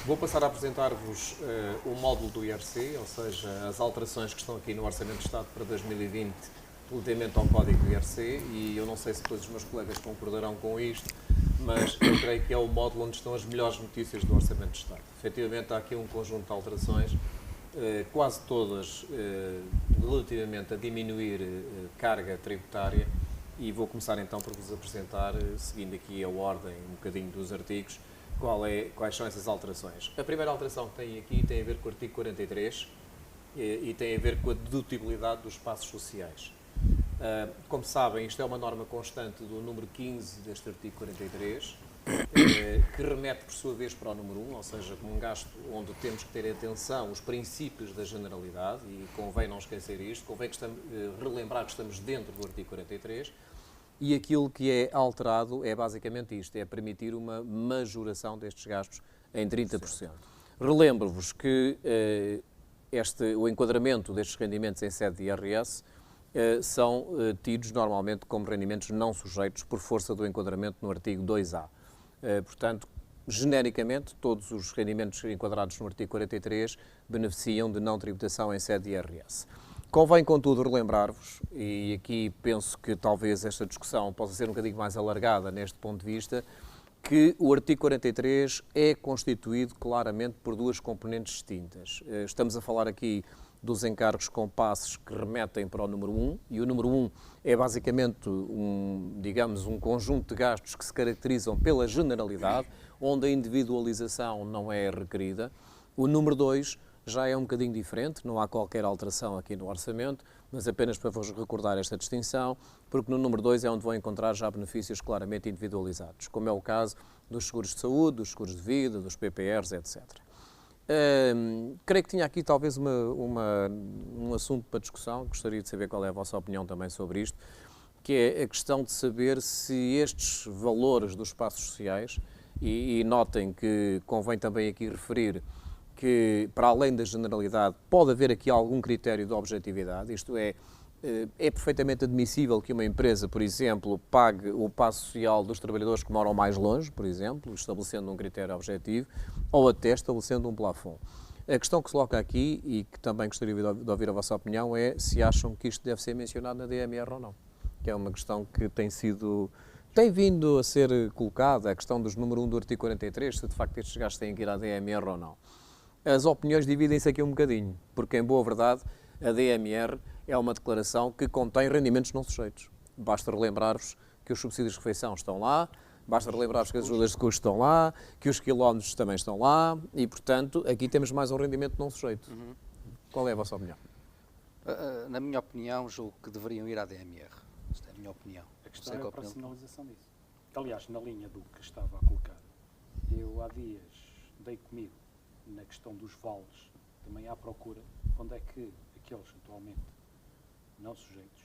Vou passar a apresentar-vos o módulo do IRC, ou seja, as alterações que estão aqui no Orçamento de Estado para 2020 relativamente ao Código do IRC, e eu não sei se todos os meus colegas concordarão com isto, mas eu creio que é o módulo onde estão as melhores notícias do Orçamento de Estado. Efetivamente, há aqui um conjunto de alterações, quase todas relativamente a diminuir carga tributária, e vou começar então por vos apresentar, seguindo aqui a ordem um bocadinho dos artigos, quais são essas alterações. A primeira alteração que tem aqui tem a ver com o artigo 43 e tem a ver com a dedutibilidade dos passos sociais. Como sabem, isto é uma norma constante do número 15 deste artigo 43, que remete por sua vez para o número 1, ou seja, como um gasto onde temos que ter atenção os princípios da generalidade, e convém não esquecer isto, convém relembrar que estamos dentro do artigo 43, e aquilo que é alterado é basicamente isto, é permitir uma majoração destes gastos em 30%. Relembro-vos que o enquadramento destes rendimentos em sede de IRS são tidos normalmente como rendimentos não sujeitos por força do enquadramento no artigo 2A. Portanto, genericamente, todos os rendimentos enquadrados no artigo 43 beneficiam de não tributação em sede de IRS. Convém, contudo, relembrar-vos, e aqui penso que talvez esta discussão possa ser um bocadinho mais alargada neste ponto de vista, que o artigo 43 é constituído claramente por duas componentes distintas. Estamos a falar aqui dos encargos com passes que remetem para o número 1, e o número 1 é basicamente um conjunto de gastos que se caracterizam pela generalidade, onde a individualização não é requerida. O número 2 já é um bocadinho diferente, não há qualquer alteração aqui no orçamento, mas apenas para vos recordar esta distinção, porque no número 2 é onde vão encontrar já benefícios claramente individualizados, como é o caso dos seguros de saúde, dos seguros de vida, dos PPRs, etc. Creio que tinha aqui talvez um assunto para discussão, gostaria de saber qual é a vossa opinião também sobre isto, que é a questão de saber se estes valores dos passos sociais, e notem que convém também aqui referir que, para além da generalidade, pode haver aqui algum critério de objetividade, isto é perfeitamente admissível que uma empresa, por exemplo, pague o passo social dos trabalhadores que moram mais longe, por exemplo, estabelecendo um critério objetivo, ou até estabelecendo um plafond. A questão que se coloca aqui, e que também gostaria de ouvir a vossa opinião, é se acham que isto deve ser mencionado na DMR ou não, que é uma questão que tem vindo a ser colocada, a questão dos número 1 do artigo 43, se de facto estes gastos têm que ir à DMR ou não. As opiniões dividem-se aqui um bocadinho, porque, em boa verdade, a DMR é uma declaração que contém rendimentos não sujeitos. Basta relembrar-vos que os subsídios de refeição estão lá, basta relembrar-vos que as ajudas de custo estão lá, que os quilómetros também estão lá, e, portanto, aqui temos mais um rendimento não sujeito. Qual é a vossa opinião? Na minha opinião, julgo que deveriam ir à DMR. Esta é a minha opinião. A questão é a operacionalização disso. Aliás, na linha do que estava a colocar, eu há dias dei comigo na questão dos vales, também à procura, onde é que aqueles atualmente não sujeitos.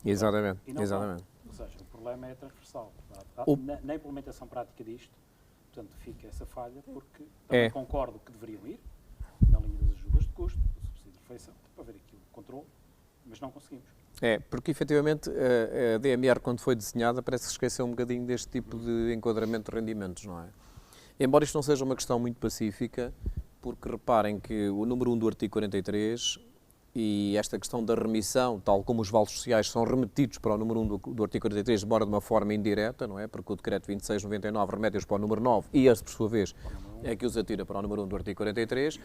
Exatamente, E não exatamente. Ou seja, o problema é transversal. Na implementação prática disto, portanto, fica essa falha, porque também concordo que deveriam ir, na linha das ajudas de custo, do subsídio de refeição, para ver aqui o controle, mas não conseguimos. Porque efetivamente a DMR, quando foi desenhada, parece que se esqueceu um bocadinho deste tipo de enquadramento de rendimentos, não é? Embora isto não seja uma questão muito pacífica, porque reparem que o número 1 do artigo 43 e esta questão da remissão, tal como os vales sociais são remetidos para o número 1 do artigo 43, embora de uma forma indireta, não é? Porque o decreto 2699 remete-os para o número 9 e este, por sua vez, é que os atira para o número 1 do artigo 43.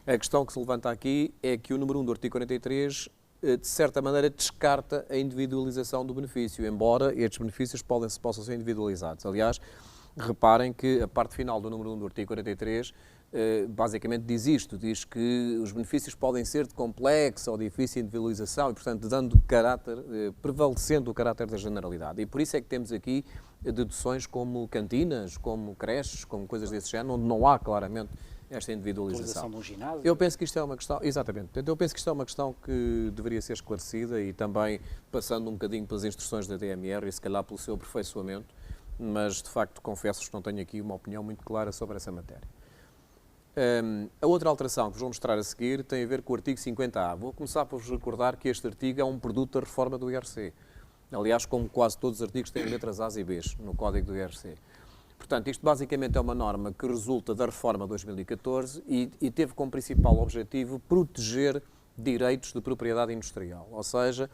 A questão que se levanta aqui é que o número 1 do artigo 43, de certa maneira, descarta a individualização do benefício, embora estes benefícios possam ser individualizados. Aliás, reparem que a parte final do número 1 do artigo 43 basicamente diz isto, diz que os benefícios podem ser de complexa ou difícil individualização e, portanto, prevalecendo o caráter da generalidade. E por isso é que temos aqui deduções como cantinas, como creches, como coisas desse género, onde não há claramente esta individualização. De um ginásio. Eu penso que isto é uma questão, exatamente, eu penso que isto é uma questão que deveria ser esclarecida e também passando um bocadinho pelas instruções da DMR e se calhar pelo seu aperfeiçoamento, mas de facto confesso que não tenho aqui uma opinião muito clara sobre essa matéria. A outra alteração que vos vou mostrar a seguir tem a ver com o artigo 50A. Vou começar por vos recordar que este artigo é um produto da reforma do IRC. Aliás, como quase todos os artigos têm letras A's e B's no código do IRC. Portanto, isto basicamente é uma norma que resulta da reforma de 2014 e teve como principal objetivo proteger direitos de propriedade industrial. Ou seja,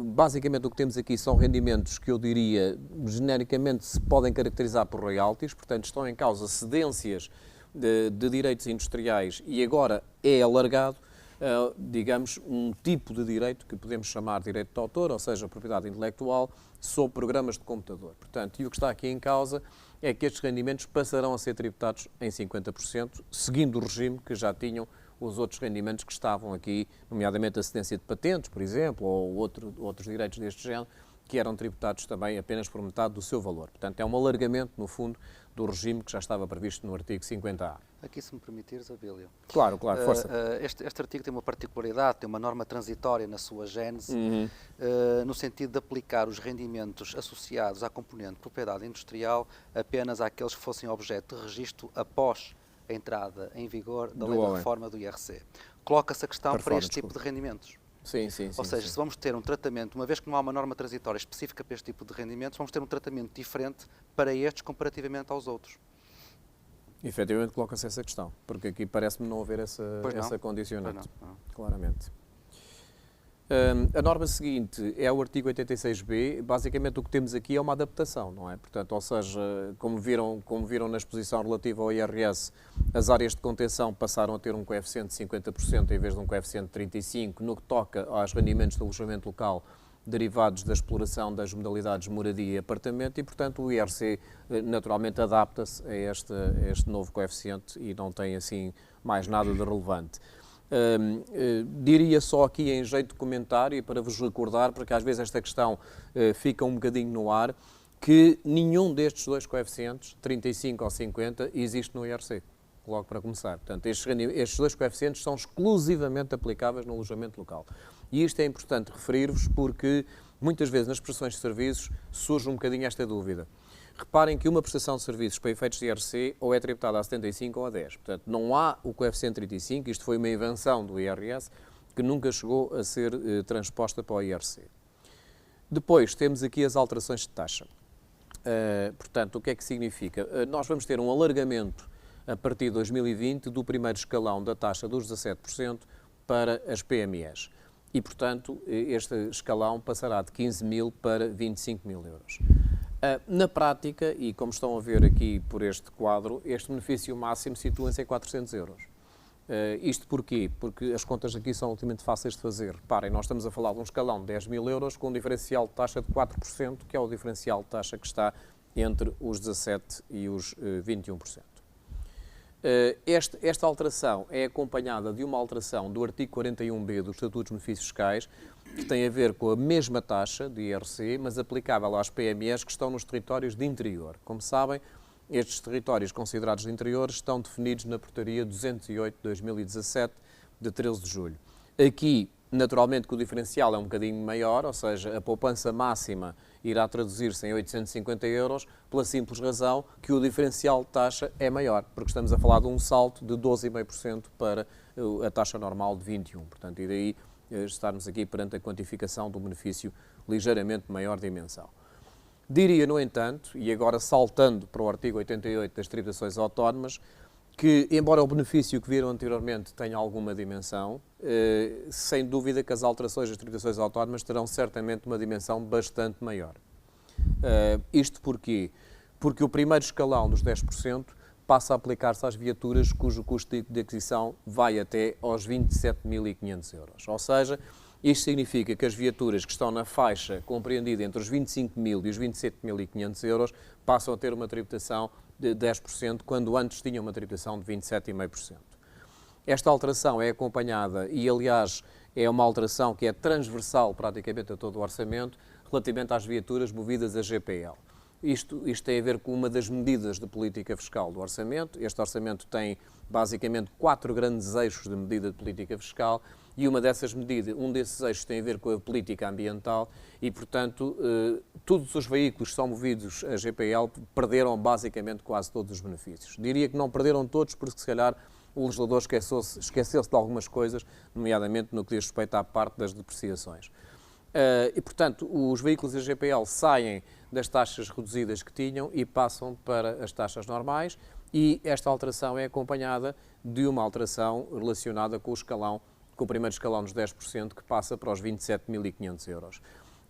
basicamente o que temos aqui são rendimentos que eu diria, genericamente, se podem caracterizar por royalties, portanto, estão em causa cedências de direitos industriais e agora é alargado, digamos, um tipo de direito que podemos chamar de direito de autor, ou seja, propriedade intelectual, sobre programas de computador. Portanto, e o que está aqui em causa é que estes rendimentos passarão a ser tributados em 50%, seguindo o regime que já tinham os outros rendimentos que estavam aqui, nomeadamente a cedência de patentes, por exemplo, ou outros direitos deste género, que eram tributados também apenas por metade do seu valor. Portanto, é um alargamento, no fundo, do regime que já estava previsto no artigo 50A. Aqui, se me permitires, Abílio. Claro, força. Este artigo tem uma particularidade, tem uma norma transitória na sua gênese, no sentido de aplicar os rendimentos associados à componente de propriedade industrial apenas àqueles que fossem objeto de registro após a entrada em vigor da lei de reforma do IRC. Coloca-se a questão para este tipo de rendimentos. Sim. Ou seja, se vamos ter um tratamento, uma vez que não há uma norma transitória específica para este tipo de rendimentos, vamos ter um tratamento diferente para estes comparativamente aos outros. Efetivamente coloca-se essa questão, porque aqui parece-me não haver essa condicionante, claramente. A norma seguinte é o artigo 86b, basicamente o que temos aqui é uma adaptação, não é? Portanto, ou seja, como viram na exposição relativa ao IRS, as áreas de contenção passaram a ter um coeficiente de 50% em vez de um coeficiente de 35%, no que toca aos rendimentos de alojamento local derivados da exploração das modalidades moradia e apartamento e, portanto, o IRC naturalmente adapta-se a este novo coeficiente e não tem assim mais nada de relevante. Diria só aqui em jeito de comentário e para vos recordar, porque às vezes esta questão fica um bocadinho no ar, que nenhum destes dois coeficientes, 35 ou 50, existe no IRC, logo para começar. Portanto, estes dois coeficientes são exclusivamente aplicáveis no alojamento local. E isto é importante referir-vos porque muitas vezes nas prestações de serviços surge um bocadinho esta dúvida. Reparem que uma prestação de serviços para efeitos de IRC ou é tributada a 75 ou a 10. Portanto, não há o coeficiente 35, isto foi uma invenção do IRS que nunca chegou a ser transposta para o IRC. Depois temos aqui as alterações de taxa. Portanto, o que é que significa? Nós vamos ter um alargamento a partir de 2020 do primeiro escalão da taxa dos 17% para as PMEs. E, portanto, este escalão passará de 15 mil para 25 mil euros. Na prática, e como estão a ver aqui por este quadro, este benefício máximo situa-se em 400 euros. Isto porquê? Porque as contas aqui são relativamente fáceis de fazer. Reparem, nós estamos a falar de um escalão de 10 mil euros com um diferencial de taxa de 4%, que é o diferencial de taxa que está entre os 17% e os 21%. Esta alteração é acompanhada de uma alteração do artigo 41b dos Estatutos de Benefícios Fiscais, que tem a ver com a mesma taxa de IRC, mas aplicável às PMEs que estão nos territórios de interior. Como sabem, estes territórios considerados de interior estão definidos na Portaria 208/2017, de 13 de julho. Aqui, naturalmente, que o diferencial é um bocadinho maior, ou seja, a poupança máxima irá traduzir-se em 850 euros, pela simples razão que o diferencial de taxa é maior, porque estamos a falar de um salto de 12,5% para a taxa normal de 21%. Portanto, e daí estarmos aqui perante a quantificação de um benefício ligeiramente maior dimensão. Diria, no entanto, e agora saltando para o artigo 88 das tributações autónomas, que, embora o benefício que viram anteriormente tenha alguma dimensão, sem dúvida que as alterações das tributações autónomas terão certamente uma dimensão bastante maior. Isto porquê? Porque o primeiro escalão dos 10% passa a aplicar-se às viaturas cujo custo de aquisição vai até aos 27.500 euros. Ou seja, isto significa que as viaturas que estão na faixa compreendida entre os 25.000 e os 27.500 euros passam a ter uma tributação de 10%, quando antes tinham uma tributação de 27,5%. Esta alteração é acompanhada e, aliás, é uma alteração que é transversal praticamente a todo o orçamento relativamente às viaturas movidas a GPL. Isto tem a ver com uma das medidas de política fiscal do orçamento. Este orçamento tem basicamente 4 grandes eixos de medida de política fiscal e um desses eixos tem a ver com a política ambiental e, portanto, todos os veículos que são movidos a GPL perderam basicamente quase todos os benefícios. Diria que não perderam todos porque, se calhar, o legislador esqueceu-se de algumas coisas, nomeadamente no que diz respeito à parte das depreciações. E, portanto, os veículos a GPL saem das taxas reduzidas que tinham e passam para as taxas normais, e esta alteração é acompanhada de uma alteração relacionada com o primeiro escalão dos 10%, que passa para os 27.500 euros.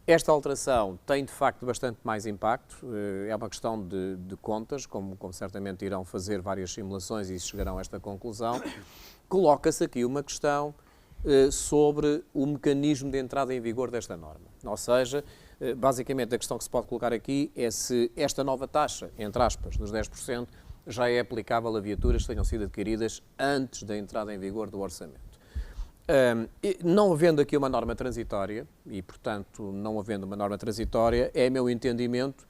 Esta alteração tem, de facto, bastante mais impacto, é uma questão de contas, como certamente irão fazer várias simulações e chegarão a esta conclusão. Coloca-se aqui uma questão sobre o mecanismo de entrada em vigor desta norma. Ou seja, basicamente a questão que se pode colocar aqui é se esta nova taxa, entre aspas, dos 10%, já é aplicável a viaturas que tenham sido adquiridas antes da entrada em vigor do orçamento. Não havendo aqui uma norma transitória, e portanto não havendo uma norma transitória, é meu entendimento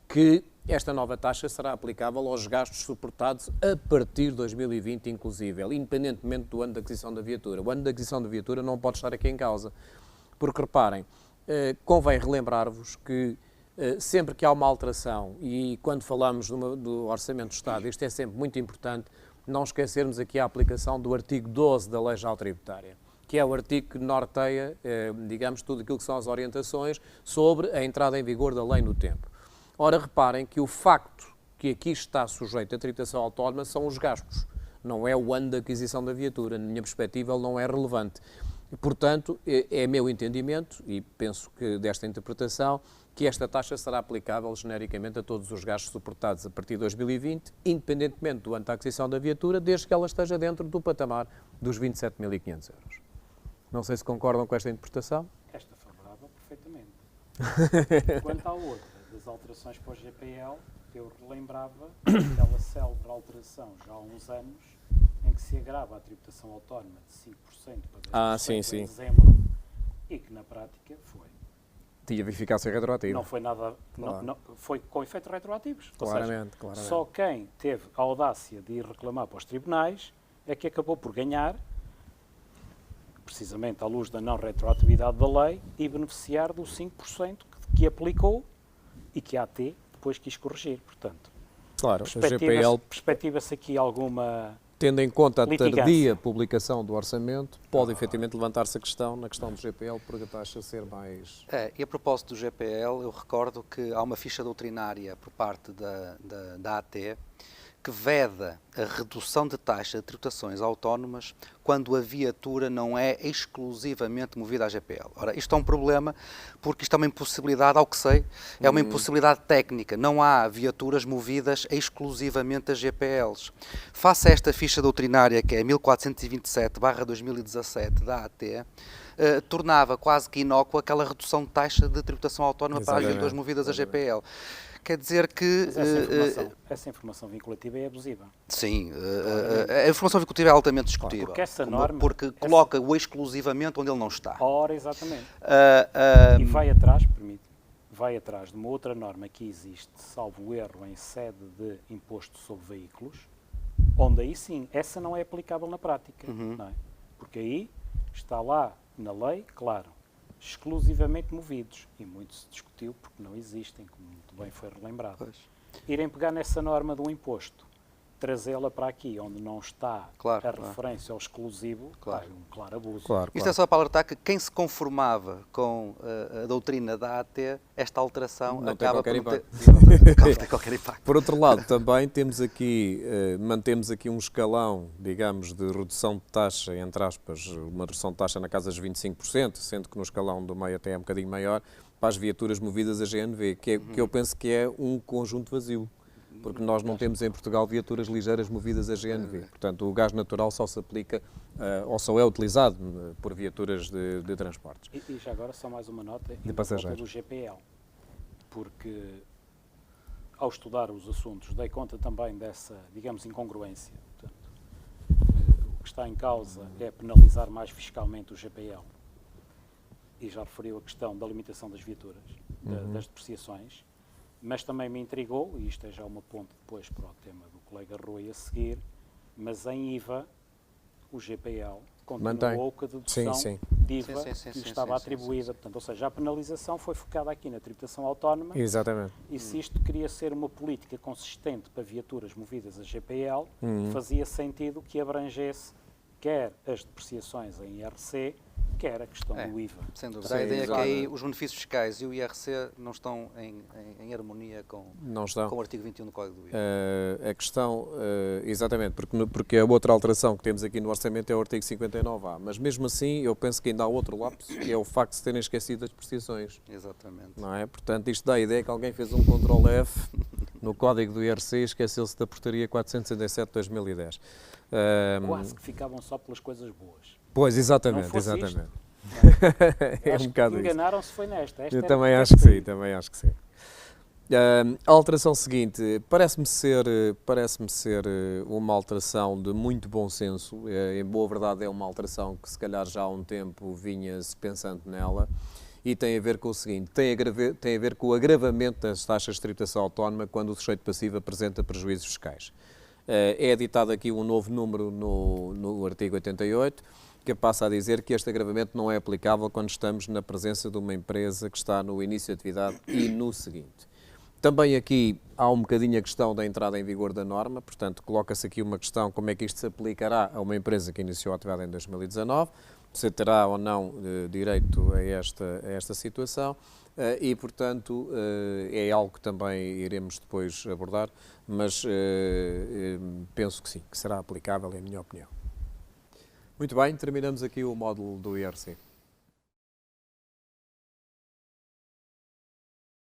que esta nova taxa será aplicável aos gastos suportados a partir de 2020, inclusive, independentemente do ano de aquisição da viatura. O ano de aquisição da viatura não pode estar aqui em causa, porque reparem, convém relembrar-vos que sempre que há uma alteração, e quando falamos do Orçamento do Estado, isto é sempre muito importante, não esquecermos aqui a aplicação do artigo 12 da Lei Geral Tributária, que é o artigo que norteia, digamos, tudo aquilo que são as orientações sobre a entrada em vigor da lei no tempo. Ora, reparem que o facto que aqui está sujeito à tributação autónoma são os gastos, não é o ano de aquisição da viatura. Na minha perspectiva, ele não é relevante. E, portanto, é meu entendimento, e penso que desta interpretação, que esta taxa será aplicável genericamente a todos os gastos suportados a partir de 2020, independentemente do ano da aquisição da viatura, desde que ela esteja dentro do patamar dos 27.500 euros. Não sei se concordam com esta interpretação. Esta favorável, perfeitamente. Quanto à outra, das alterações para o GPL, eu relembrava aquela célebre alteração já há uns anos, em que se agrava a tributação autónoma de 5% para 10% em dezembro, e que na prática tinha eficácia retroativa. Não foi nada, não, foi com efeitos retroativos. Claramente, Ou seja, claramente. Só quem teve a audácia de ir reclamar para os tribunais é que acabou por ganhar, precisamente à luz da não retroatividade da lei, e beneficiar do 5% que aplicou e que a AT depois quis corrigir. Portanto, claro, a GPL, perspectiva-se aqui alguma... Tendo em conta a litigância. tardia publicação do orçamento, pode efetivamente levantar-se a questão, na questão do GPL, por a taxa ser mais... E a propósito do GPL, eu recordo que há uma ficha doutrinária por parte da AT que veda a redução de taxa de tributações autónomas quando a viatura não é exclusivamente movida à GPL. Ora, isto é um problema porque isto é uma impossibilidade, ao que sei, é uma impossibilidade técnica. Não há viaturas movidas exclusivamente a GPLs. Face a esta ficha doutrinária, que é 1427/2017 da AT, tornava quase que inócua aquela redução de taxa de tributação autónoma para as viaturas movidas a GPL. Quer dizer que... Essa informação vinculativa é abusiva. Sim, a informação vinculativa é altamente discutível. Porque essa norma... Porque coloca-o exclusivamente onde ele não está. Ora, exatamente. E vai atrás, permite, vai atrás de uma outra norma que existe, salvo erro, em sede de imposto sobre veículos, onde aí sim, essa não é aplicável na prática. Não é? Porque aí está lá na lei, claro, exclusivamente movidos. E muito se discutiu porque não existem, como muito bem foi relembrado. Pois. Irem pegar nessa norma do imposto, trazê-la para aqui, onde não está referência ao exclusivo, é um claro abuso. Isto é só para alertar que quem se conformava com a doutrina da AT, esta alteração não acaba tem por qualquer ter qualquer impacto. Por outro lado, também temos aqui, mantemos aqui um escalão, digamos, de redução de taxa, entre aspas, uma redução de taxa na casa dos 25%, sendo que no escalão do meio até é um bocadinho maior, para as viaturas movidas a GNV, que eu penso que é um conjunto vazio, porque nós não temos em Portugal viaturas ligeiras movidas a GNV. Portanto, o gás natural só se aplica, ou só é utilizado por viaturas de transportes. E já agora só mais uma nota de passageiros do GPL, porque ao estudar os assuntos dei conta também dessa, digamos, incongruência. Portanto, o que está em causa é penalizar mais fiscalmente o GPL. E já referiu a questão da limitação das viaturas, das depreciações, mas também me intrigou, e isto é já uma ponte depois para o tema do colega Rui a seguir, mas em IVA, o GPL continuou com a dedução de IVA que lhe estava atribuída. Portanto, ou seja, a penalização foi focada aqui na tributação autónoma. Exatamente. E se isto queria ser uma política consistente para viaturas movidas a GPL, fazia sentido que abrangesse quer as depreciações em IRC, quer a questão do IVA. Sem dúvida. Sim, A ideia é que aí exatamente. os benefícios fiscais e o IRC não estão em harmonia com Não estão. o artigo 21 do Código do IVA. A questão, exatamente, porque a outra alteração que temos aqui no orçamento é o artigo 59A, mas mesmo assim eu penso que ainda há outro lapso, que é o facto de se terem esquecido as prestações, Exatamente. não é? Portanto, isto dá a ideia que alguém fez um Ctrl+F no código do IRC e esqueceu-se da portaria 467 de 2010. Quase que ficavam só pelas coisas boas. Pois, Não exatamente, fosse exatamente. Eu É acho um bocado que isso. enganaram-se foi nesta. Esta Eu era também porque acho que sim, saiu. também acho que sim. A alteração seguinte parece-me ser uma alteração de muito bom senso. Em boa verdade é uma alteração que se calhar já há um tempo vinha-se pensando nela e tem a ver com o seguinte, tem a ver com o agravamento das taxas de tributação autónoma quando o sujeito passivo apresenta prejuízos fiscais. É editado aqui um novo número no artigo 88, que passa a dizer que este agravamento não é aplicável quando estamos na presença de uma empresa que está no início de atividade e no seguinte. Também aqui há um bocadinho a questão da entrada em vigor da norma, portanto, coloca-se aqui uma questão como é que isto se aplicará a uma empresa que iniciou a atividade em 2019, se terá ou não direito a esta situação e, portanto, é algo que também iremos depois abordar, mas penso que sim, que será aplicável, é a minha opinião. Muito bem, terminamos aqui o módulo do IRC.